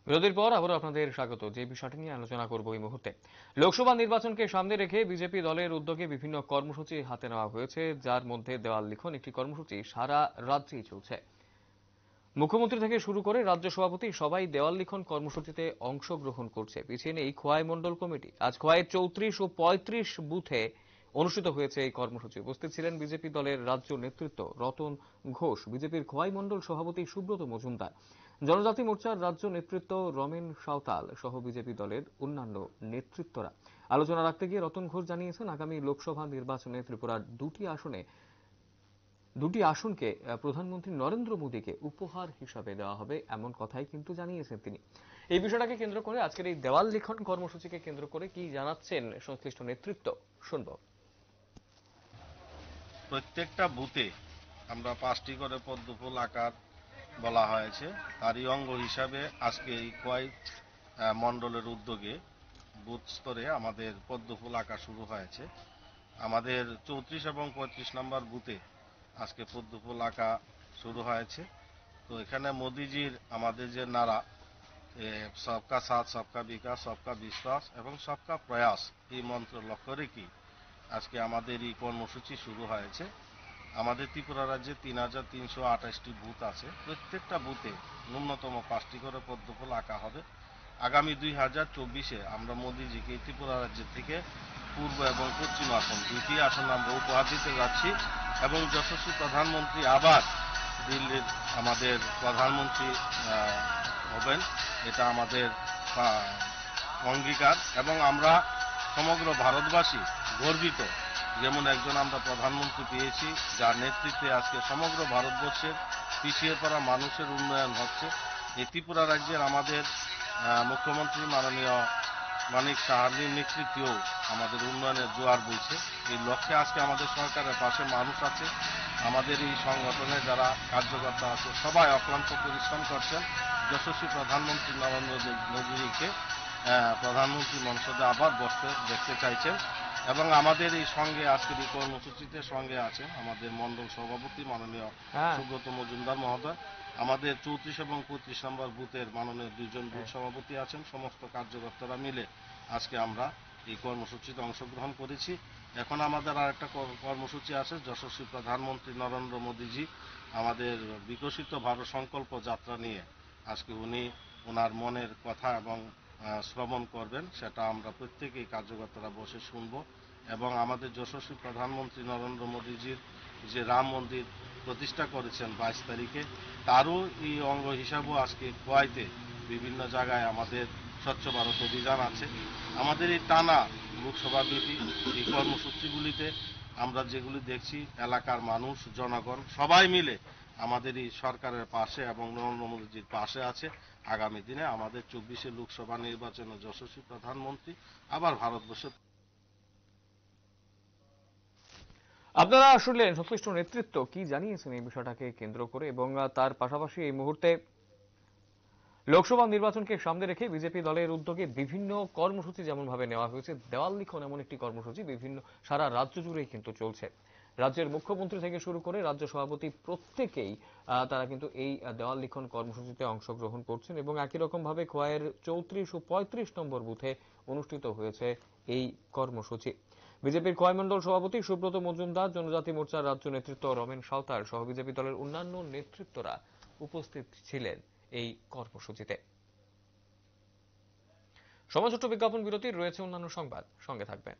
বিরতির পর আবারও আপনাদের স্বাগত। যে বিষয়টি নিয়ে আলোচনা করব এই মুহূর্তে, লোকসভা নির্বাচনকে সামনে রেখে বিজেপি দলের উদ্যোগে বিভিন্ন কর্মসূচি হাতে নেওয়া হয়েছে, যার মধ্যে দেওয়াল লিখন একটি কর্মসূচি সারা রাজ্যেই চলছে। মুখ্যমন্ত্রী থেকে শুরু করে রাজ্য সভাপতি সবাই দেওয়াল লিখন কর্মসূচিতে অংশগ্রহণ করছে। পিছিয়ে নেই খোয়াই মণ্ডল কমিটি। আজ খোয়াইয়ের 34 ও 35 বুথে অনুষ্ঠিত হয়েছে এই কর্মসূচি। উপস্থিত ছিলেন বিজেপি দলের রাজ্য নেতৃত্ব রতন ঘোষ, বিজেপির খোয়াই মণ্ডল সভাপতি সুব্রত মজুমদার, জনজাতি মোর্চার রাজ্য নেতৃত্ব রমেন সাঁওতাল সহ বিজেপি দলের অন্যান্য নেতৃত্বরা। আলোচনা রাখতে গিয়ে রতন ঘোষ জানিয়েছেন, আগামী লোকসভা নির্বাচনে ত্রিপুরার দুটি আসনকে প্রধানমন্ত্রী নরেন্দ্র মোদীকে উপহার হিসাবে দেওয়া হবে, এমন কথাই কিন্তু জানিয়েছেন তিনি। এই বিষয়টাকে কেন্দ্র করে আজকের এই দেওয়াল লিখন কর্মসূচিকে কেন্দ্র করে কি জানাচ্ছেন সংশ্লিষ্ট নেতৃত্ব, শুনব। প্রত্যেকটা বুথে আমরা 5টি করে পদ্মফুল আকার বলা হয়েছে, তারই অঙ্গ হিসাবে আজকে এই খোয়াই মণ্ডলের উদ্যোগে বুথ স্তরে আমাদের পদ্মফুল আঁকা শুরু হয়েছে। আমাদের 34 এবং 35 নম্বর বুথে আজকে পদ্মফুল আঁকা শুরু হয়েছে। তো এখানে মোদিজির আমাদের যে নারা সবকা সাথ, সবকা বিকাশ, সবকা বিশ্বাস এবং সবকা প্রয়াস, এই মন্ত্র লক্ষ্য রেখে আজকে আমাদের এই কর্মসূচি শুরু হয়েছে। আমাদের ত্রিপুরা রাজ্যে 3328টি বুথ আছে। প্রত্যেকটা বুথে ন্যূনতম 5টি করে পদ্মফুল আঁকা হবে। আগামী 2024-এ আমরা মোদিজিকে ত্রিপুরা রাজ্য থেকে পূর্ব এবং পশ্চিম আসন, দুটি আসন আমরা উপহার দিতে যাচ্ছি এবং যশস্বী প্রধানমন্ত্রী আবার দিল্লির আমাদের প্রধানমন্ত্রী হবেন, এটা আমাদের অঙ্গীকার। এবং আমরা সমগ্র ভারতবাসী গর্বিত, যেমন একজন আমরা প্রধানমন্ত্রী পেয়েছি যার নেতৃত্বে আজকে সমগ্র ভারতবর্ষের পিছিয়ে পড়া মানুষের উন্নয়ন হচ্ছে। এই ত্রিপুরা রাজ্যের আমাদের মুখ্যমন্ত্রী মাননীয় মানিক সাহার নেতৃত্বেও আমাদের উন্নয়নের জোয়ার বইছে। এই লক্ষ্যে আজকে আমাদের সরকারের পাশে মানুষ আছে, আমাদের এই সংগঠনে যারা কার্যকর্তা আছে সবাই অক্লান্ত পরিশ্রম করছেন যশস্বী প্রধানমন্ত্রী নরেন্দ্র মোদীকে প্রধানমন্ত্রী মঞ্চে আবার বসতে দেখতে চাইছেন। এবং আমাদের এই সঙ্গে আজকের এই কর্মসূচিতে সঙ্গে আছেন আমাদের মণ্ডল সভাপতি মাননীয় সুব্রত মজুমদার মহোদয়, আমাদের 34 এবং 35 নম্বর বুথের মাননীয় 2জন বুথ সভাপতি আছেন। সমস্ত কার্যকর্তারা মিলে আজকে আমরা এই কর্মসূচিতে অংশগ্রহণ করেছি। এখন আমাদের আর একটা কর্মসূচি আছে, যশস্বী প্রধানমন্ত্রী নরেন্দ্র মোদীজি আমাদের বিকশিত ভারত সংকল্প যাত্রা নিয়ে আজকে উনি ওনার মনের কথা এবং শ্রবণ করবেন, সেটা আমরা প্রত্যেকেই কার্যকর্তারা বসে শুনব। এবং আমাদের যশস্বী প্রধানমন্ত্রী নরেন্দ্র মোদীজির যে রাম মন্দির প্রতিষ্ঠা করেছেন 22 তারিখে, তারও এই অঙ্গ হিসাবেও আজকে খোয়াইতে বিভিন্ন জায়গায় আমাদের স্বচ্ছ ভারত অভিযান আছে। আমাদের এই টানা লোকসভাব্যাপী এই কর্মসূচিগুলিতে আমরা যেগুলি দেখছি, এলাকার মানুষ জনগণ সবাই মিলে আমাদের এই সরকারের পাশে এবং নরেন্দ্র মোদীজির পাশে আছে। আগামী দিনে আমাদের 24-এ লোকসভা নির্বাচনে যশস্বী প্রধানমন্ত্রী আবার ভারতবর্ষের। আপনারা আসলে সংশ্লিষ্ট নেতৃত্ব কি জানিয়েছেন এই বিষয়টাকে কেন্দ্র করে, এবং তার পাশাপাশি এই মুহূর্তে লোকসভা নির্বাচনকে সামনে রেখে বিজেপি দলের উদ্যোগে বিভিন্ন কর্মসূচি যেমন ভাবে নেওয়া হয়েছে, দেওয়াল লিখন এমন একটি কর্মসূচি বিভিন্ন সারা রাজ্য জুড়েই কিন্তু চলছে। রাজ্যের মুখ্যমন্ত্রী থেকে শুরু করে রাজ্য সভাপতি প্রত্যেকেই তারা কিন্তু এই দেওয়াল লিখন কর্মসূচিতে অংশগ্রহণ করছেন, এবং একই রকম ভাবে খোয়াইয়ের 34 ও 35 নম্বর বুথে অনুষ্ঠিত হয়েছে এই কর্মসূচি। বিজেপির খোয়াই মণ্ডল সভাপতি সুব্রত মজুমদার, জনজাতি মোর্চার রাজ্য নেতৃত্ব রমেন সাঁওতাল সহ বিজেপি দলের অন্যান্য নেতৃত্বরা উপস্থিত ছিলেন এই কর্মসূচিতে। সময় ছোট্ট বিজ্ঞাপন বিরতির, রয়েছে অন্যান্য সংবাদ, সঙ্গে থাকবেন।